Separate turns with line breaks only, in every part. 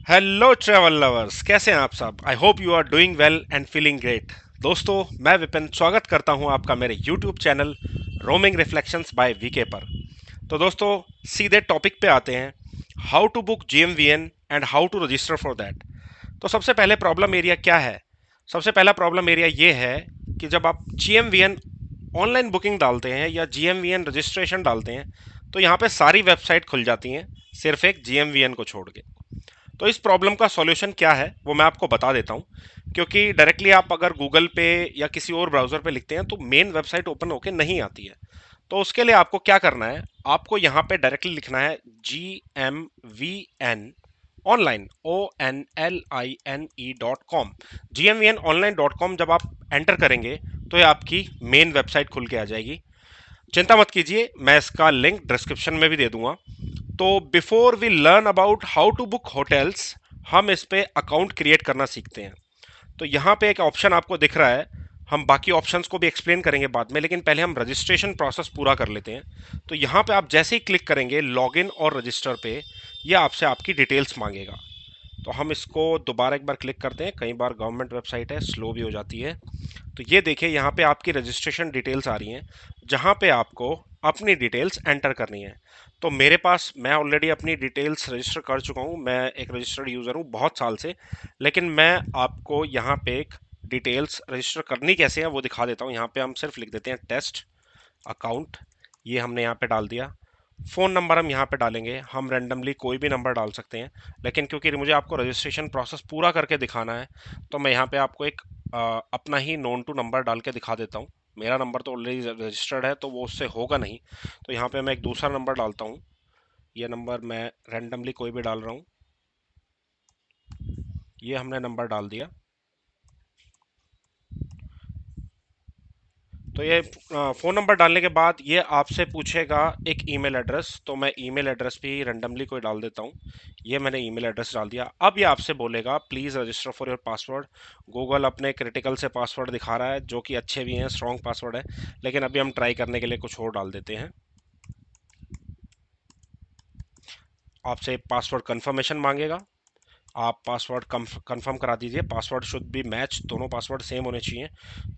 Hello travel lovers, कैसे हैं आप सब। I hope you are doing well and feeling great. दोस्तों, मैं विपिन स्वागत करता हूं आपका मेरे YouTube channel roaming reflections by VK पर। तो दोस्तों, सीधे टॉपिक पे आते हैं। How to book GMVN and how to register for that. तो सबसे पहले प्रॉब्लम एरिया क्या है। सबसे पहला प्रॉब्लम एरिया ये है कि जब आप जीएमवीएन ऑनलाइन बुकिंग डालते हैं या जीएमवीएन रजिस्ट्रेशन डालते हैं तो यहाँ पे सारी वेबसाइट खुल जाती हैं, सिर्फ एक जीएमवीएन को छोड़ के। तो इस प्रॉब्लम का सॉल्यूशन क्या है वो मैं आपको बता देता हूँ। क्योंकि डायरेक्टली आप अगर गूगल पे या किसी और ब्राउजर पे लिखते हैं तो मेन वेबसाइट ओपन होके नहीं आती है। तो उसके लिए आपको क्या करना है, आपको यहाँ पे डायरेक्टली लिखना है GMVN online ONLINE.com। GMVN online.com जब आप एंटर करेंगे तो ये आपकी मेन वेबसाइट खुल के आ जाएगी। चिंता मत कीजिए, मैं इसका लिंक डिस्क्रिप्शन में भी दे दूंगा। तो before we learn about how to book hotels, हम इस पे अकाउंट क्रिएट करना सीखते हैं। तो यहाँ पे एक ऑप्शन आपको दिख रहा है। हम बाकी ऑप्शंस को भी एक्सप्लेन करेंगे बाद में, लेकिन पहले हम रजिस्ट्रेशन प्रोसेस पूरा कर लेते हैं। तो यहाँ पे आप जैसे ही क्लिक करेंगे लॉगिन और रजिस्टर पे, ये आपसे आपकी डिटेल्स मांगेगा। तो हम इसको दोबारा एक बार क्लिक करते हैं। कई बार गवर्नमेंट वेबसाइट है, स्लो भी हो जाती है। तो ये देखिए, यहाँ पे आपकी रजिस्ट्रेशन डिटेल्स आ रही हैं, जहाँ पे आपको अपनी डिटेल्स एंटर करनी है। तो मेरे पास, मैं ऑलरेडी अपनी डिटेल्स रजिस्टर कर चुका हूँ। मैं एक रजिस्टर्ड यूज़र हूँ बहुत साल से। लेकिन मैं आपको यहाँ पे एक डिटेल्स रजिस्टर करनी कैसे है वो दिखा देता हूँ। यहाँ पे हम सिर्फ लिख देते हैं टेस्ट अकाउंट। ये हमने यहाँ पे डाल दिया। फ़ोन नंबर हम यहाँ पे डालेंगे, हम रैंडमली कोई भी नंबर डाल सकते हैं। लेकिन क्योंकि मुझे आपको रजिस्ट्रेशन प्रोसेस पूरा करके दिखाना है, तो मैं यहाँ पे आपको एक अपना ही नोन टू नंबर डाल के दिखा देता हूँ। मेरा नंबर तो ऑलरेडी रजिस्टर्ड है तो वो उससे होगा नहीं। तो यहाँ पे मैं एक दूसरा नंबर डालता हूँ। ये नंबर मैं रैंडमली कोई भी डाल रहा हूँ। ये हमने नंबर डाल दिया। तो ये फ़ोन नंबर डालने के बाद ये आपसे पूछेगा एक ईमेल एड्रेस। तो मैं ईमेल एड्रेस भी रैंडमली कोई डाल देता हूँ। ये मैंने ईमेल एड्रेस डाल दिया। अब ये आपसे बोलेगा please register for your password. Google अपने क्रिटिकल से पासवर्ड दिखा रहा है, जो कि अच्छे भी हैं, स्ट्रॉन्ग पासवर्ड है। लेकिन अभी हम ट्राई करने के लिए कुछ और डाल देते हैं। आपसे पासवर्ड कंफर्मेशन मांगेगा। आप पासवर्ड कंफर्म करा दीजिए। पासवर्ड शुड बी मैच, दोनों पासवर्ड सेम होने चाहिए।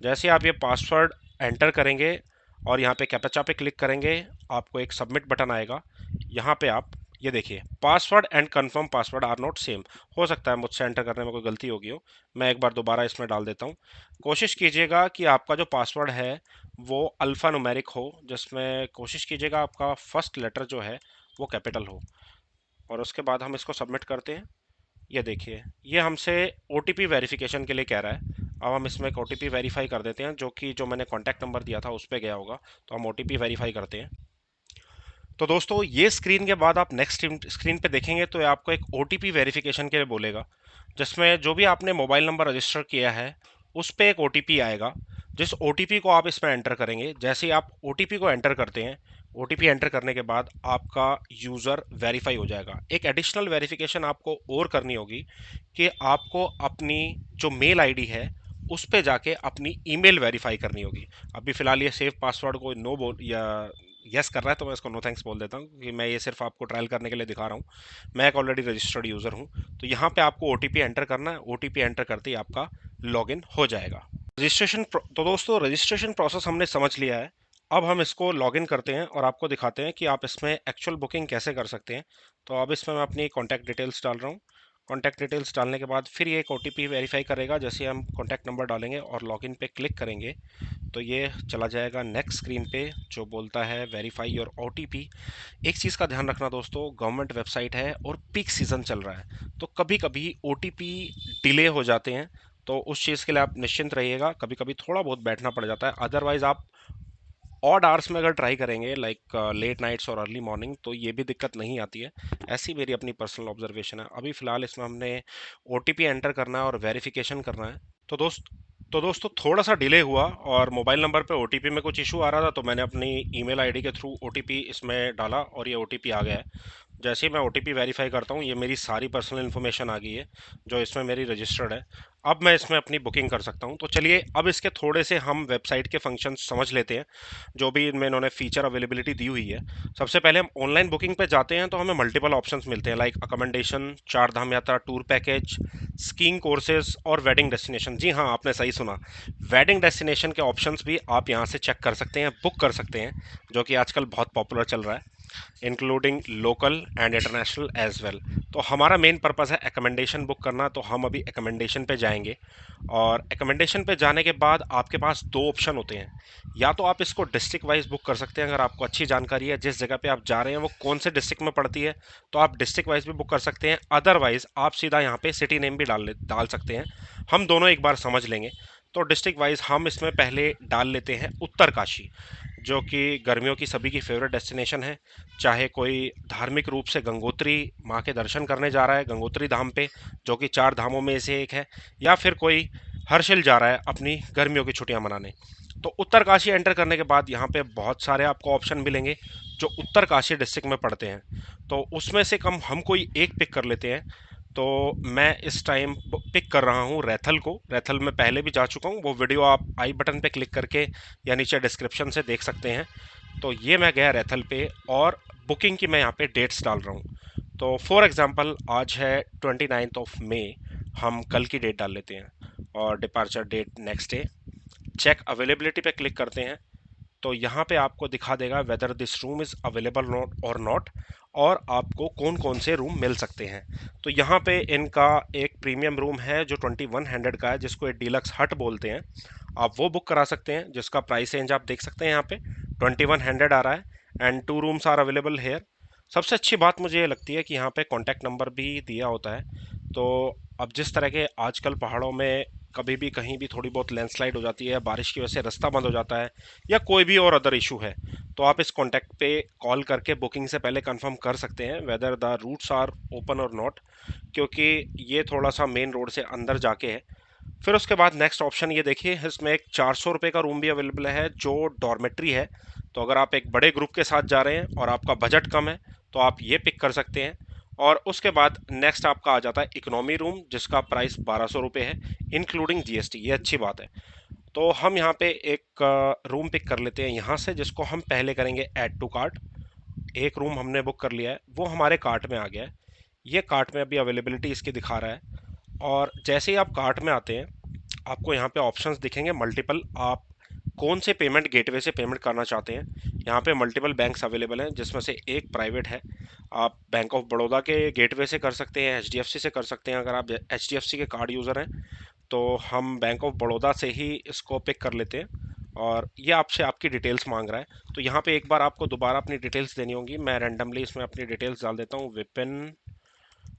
जैसे आप ये पासवर्ड एंटर करेंगे और यहाँ पे कैप्चा पे क्लिक करेंगे, आपको एक सबमिट बटन आएगा। यहाँ पे आप ये देखिए, password and confirm password are not same. हो सकता है मुझसे एंटर करने में कोई गलती होगी हो। मैं एक बार दोबारा इसमें डाल देता हूँ। कोशिश कीजिएगा कि आपका जो पासवर्ड है वो अल्फ़ा न्यूमेरिक हो, जिसमें कोशिश कीजिएगा आपका फर्स्ट लेटर जो है वो कैपिटल हो। और उसके बाद हम इसको सबमिट करते हैं। ये देखिए, ये हमसे ओटीपी वेरिफिकेशन के लिए कह रहा है। अब हम इसमें एक ओटीपी वेरीफाई कर देते हैं, जो कि जो मैंने कॉन्टैक्ट नंबर दिया था उस पर गया होगा। तो हम ओटीपी वेरीफाई करते हैं। तो दोस्तों, ये स्क्रीन के बाद आप नेक्स्ट स्क्रीन पे देखेंगे तो ये आपको एक ओटीपी वेरिफिकेशन के लिए बोलेगा, जिसमें जो भी आपने मोबाइल नंबर रजिस्टर किया है उस पे एक ओटीपी आएगा। जिस ओटीपी को आप इसमें एंटर करेंगे, जैसे ही आप ओटीपी को एंटर करते हैं, ओटीपी एंटर करने के बाद आपका यूज़र वेरीफाई हो जाएगा। एक एडिशनल वेरिफिकेशन आपको और करनी होगी कि आपको अपनी जो मेल आईडी है उस पे जाके अपनी ईमेल वेरीफाई करनी होगी। अभी फिलहाल ये सेव पासवर्ड को नो बोल या यस कर रहा है, तो मैं इसको नो थैंक्स बोल देता हूँ, क्योंकि मैं ये सिर्फ आपको ट्रायल करने के लिए दिखा रहा हूँ। मैं एक ऑलरेडी रजिस्टर्ड यूज़र हूँ। तो यहाँ पे आपको ओटीपी एंटर करना है। ओटीपी एंटर करते ही आपका लॉगिन हो जाएगा। तो दोस्तों, रजिस्ट्रेशन प्रोसेस हमने समझ लिया है। अब हम इसको लॉगिन करते हैं और आपको दिखाते हैं कि आप इसमें एक्चुअल बुकिंग कैसे कर सकते हैं। तो अब इसमें मैं अपनी कॉन्टैक्ट डिटेल्स डाल रहा हूँ। कॉन्टैक्ट डिटेल्स डालने के बाद फिर ये एक ओटीपी वेरीफाई करेगा। जैसे हम कॉन्टैक्ट नंबर डालेंगे और लॉगिन पे क्लिक करेंगे तो ये चला जाएगा नेक्स्ट स्क्रीन पे, जो बोलता है वेरीफाई योर ओटीपी। एक चीज़ का ध्यान रखना दोस्तों, गवर्नमेंट वेबसाइट है और पीक सीज़न चल रहा है, तो कभी कभी ओटीपी डिले हो जाते हैं। तो उस चीज़ के लिए आप निश्चिंत रहिएगा। कभी कभी थोड़ा बहुत बैठना पड़ जाता है। अदरवाइज आप ऑड आवर्स में अगर ट्राई करेंगे, लाइक लेट नाइट्स और अर्ली मॉर्निंग, तो ये भी दिक्कत नहीं आती है। ऐसी मेरी अपनी पर्सनल ऑब्जर्वेशन है। अभी फ़िलहाल इसमें हमने ओटीपी एंटर करना है और वेरिफिकेशन करना है। तो दोस्तों, थोड़ा सा डिले हुआ और मोबाइल नंबर पे ओटीपी में कुछ इशू आ रहा था, तो मैंने अपनी ईमेल आईडी के थ्रू ओटीपी इसमें डाला और ये ओटीपी आ गया है। जैसे ही मैं ओटीपी वेरीफाई करता हूँ, ये मेरी सारी पर्सनल इन्फॉर्मेशन आ गई है जो इसमें मेरी रजिस्टर्ड है। अब मैं इसमें अपनी बुकिंग कर सकता हूँ। तो चलिए अब इसके थोड़े से हम वेबसाइट के फंक्शंस समझ लेते हैं जो भी इनमें इन्होंने फीचर अवेलेबिलिटी दी हुई है। सबसे पहले हम ऑनलाइन बुकिंग पे जाते हैं तो हमें मल्टीपल ऑप्शंस मिलते हैं, लाइक अकोमोडेशन, चार धाम यात्रा टूर पैकेज, स्कीइंग कोर्सेज और वेडिंग डेस्टिनेशन। जी हाँ, आपने सही सुना, वेडिंग डेस्टिनेशन के ऑप्शंस भी आप यहाँ से चेक कर सकते हैं, बुक कर सकते हैं, जो कि आजकल बहुत पॉपुलर चल रहा है, including local and international as well. तो हमारा मेन पर्पज़ है एकमेंडेशन बुक करना, तो हम अभी एकमेंडेशन पे जाएंगे। और एकमेंडेशन पे जाने के बाद आपके पास दो ऑप्शन होते हैं, या तो आप इसको डिस्ट्रिक्ट वाइज बुक कर सकते हैं, अगर आपको अच्छी जानकारी है जिस जगह पे आप जा रहे हैं वो कौन से डिस्ट्रिक्ट में पड़ती है, तो आप डिस्ट्रिक्ट वाइज भी बुक कर सकते हैं। अदरवाइज आप सीधा यहाँ पे सिटी नेम भी डाल सकते हैं। हम दोनों एक बार समझ लेंगे। तो डिस्ट्रिक्ट वाइज हम इसमें पहले डाल लेते हैं उत्तरकाशी, जो कि गर्मियों की सभी की फेवरेट डेस्टिनेशन है। चाहे कोई धार्मिक रूप से गंगोत्री माँ के दर्शन करने जा रहा है गंगोत्री धाम पे, जो कि चार धामों में से एक है, या फिर कोई हर्षिल जा रहा है अपनी गर्मियों की छुट्टियां मनाने। तो उत्तरकाशी एंटर करने के बाद यहाँ पे बहुत सारे आपको ऑप्शन मिलेंगे जो उत्तरकाशी डिस्ट्रिक्ट में पड़ते हैं। तो उसमें से हम कोई एक पिक कर लेते हैं। तो मैं इस टाइम पिक कर रहा हूँ रैथल को। रैथल में पहले भी जा चुका हूँ, वो वीडियो आप आई बटन पे क्लिक करके या नीचे डिस्क्रिप्शन से देख सकते हैं। तो ये मैं गया रैथल पे और बुकिंग की मैं यहाँ पे डेट्स डाल रहा हूँ। तो फॉर एग्जांपल आज है 29 मई, हम कल की डेट डाल लेते हैं और departure date next day. Check availability पे क्लिक करते हैं तो यहाँ पे आपको दिखा देगा whether this room is available not और नॉट, और आपको कौन कौन से रूम मिल सकते हैं। तो यहाँ पे इनका एक प्रीमियम रूम है जो 2100 का है, जिसको एक डीलक्स हट बोलते हैं। आप वो बुक करा सकते हैं, जिसका प्राइस रेंज आप देख सकते हैं यहाँ पे 2100 आ रहा है and 2 rooms are available here. सबसे अच्छी बात मुझे ये लगती है कि यहाँ पे कॉन्टैक्ट नंबर भी दिया होता है। तो अब जिस तरह के आजकल पहाड़ों में कभी भी कहीं भी थोड़ी बहुत लैंडस्लाइड हो जाती है, बारिश की वजह से रास्ता बंद हो जाता है, या कोई भी और अदर इशू है, तो आप इस कॉन्टैक्ट पे कॉल करके बुकिंग से पहले कंफर्म कर सकते हैं whether the routes are open और नॉट, क्योंकि ये थोड़ा सा मेन रोड से अंदर जाके है। फिर उसके बाद नेक्स्ट ऑप्शन ये देखिए, इसमें एक 400 रुपये का रूम भी अवेलेबल है जो डॉर्मेट्री है। तो अगर आप एक बड़े ग्रुप के साथ जा रहे हैं और आपका बजट कम है तो आप ये पिक कर सकते हैं। और उसके बाद नेक्स्ट आपका आ जाता है इकोनॉमी रूम, जिसका प्राइस 1200 रुपये है इंक्लूडिंग जीएसटी। ये अच्छी बात है। तो हम यहाँ पे एक रूम पिक कर लेते हैं यहाँ से, जिसको हम पहले करेंगे ऐड टू कार्ट। एक रूम हमने बुक कर लिया है, वो हमारे कार्ट में आ गया है। ये कार्ट में अभी अवेलेबिलिटी इसकी दिखा रहा है। और जैसे ही आप कार्ट में आते हैं आपको यहाँ पे ऑप्शंस दिखेंगे मल्टीपल, आप कौन से पेमेंट गेटवे से पेमेंट करना चाहते हैं। यहाँ पे मल्टीपल बैंक्स अवेलेबल हैं, जिसमें से एक प्राइवेट है। आप बैंक ऑफ बड़ौदा के गेटवे से कर सकते हैं, एचडीएफसी से कर सकते हैं। अगर आप एचडीएफसी के कार्ड यूज़र हैं तो हम बैंक ऑफ बड़ौदा से ही इसको पिक कर लेते हैं। और ये आपसे आपकी डिटेल्स मांग रहा है, तो यहाँ पे एक बार आपको दोबारा अपनी डिटेल्स देनी होंगी। मैं रैंडमली इसमें अपनी डिटेल्स डाल देता हूँ, विपिन,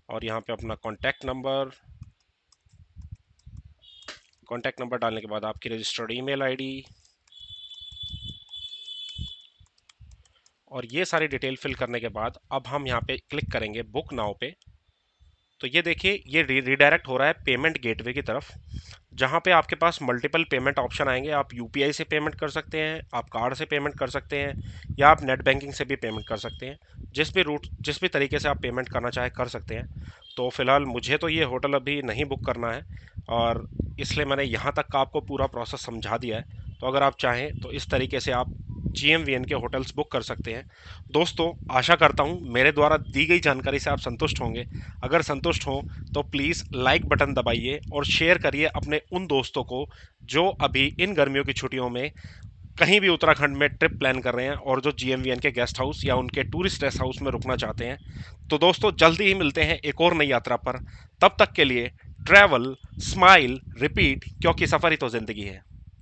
और यहाँ पे अपना कॉन्टैक्ट नंबर डालने के बाद आपकी रजिस्टर्ड ईमेल आईडी, और ये सारी डिटेल फिल करने के बाद अब हम यहाँ पे क्लिक करेंगे बुक नाउ पे। तो ये देखिए ये रीडायरेक्ट हो रहा है पेमेंट गेटवे की तरफ, जहाँ पे आपके पास मल्टीपल पेमेंट ऑप्शन आएंगे। आप यूपीआई से पेमेंट कर सकते हैं, आप कार्ड से पेमेंट कर सकते हैं, या आप नेट बैंकिंग से भी पेमेंट कर सकते हैं। जिस भी तरीके से आप पेमेंट करना चाहे कर सकते हैं। तो फिलहाल मुझे तो ये होटल अभी नहीं बुक करना है, और इसलिए मैंने यहाँ तक का आपको पूरा प्रोसेस समझा दिया है। तो अगर आप चाहें तो इस तरीके से आप GMVN के होटल्स बुक कर सकते हैं। दोस्तों, आशा करता हूँ मेरे द्वारा दी गई जानकारी से आप संतुष्ट होंगे। अगर संतुष्ट हो तो प्लीज़ लाइक बटन दबाइए और शेयर करिए अपने उन दोस्तों को जो अभी इन गर्मियों की छुट्टियों में कहीं भी उत्तराखंड में ट्रिप प्लान कर रहे हैं और जो GMVN के गेस्ट हाउस या उनके टूरिस्ट गेस्ट हाउस में रुकना चाहते हैं। तो दोस्तों, जल्दी ही मिलते हैं एक और नई यात्रा पर। तब तक के लिए ट्रैवल, स्माइल, रिपीट, क्योंकि सफ़र ही तो ज़िंदगी है।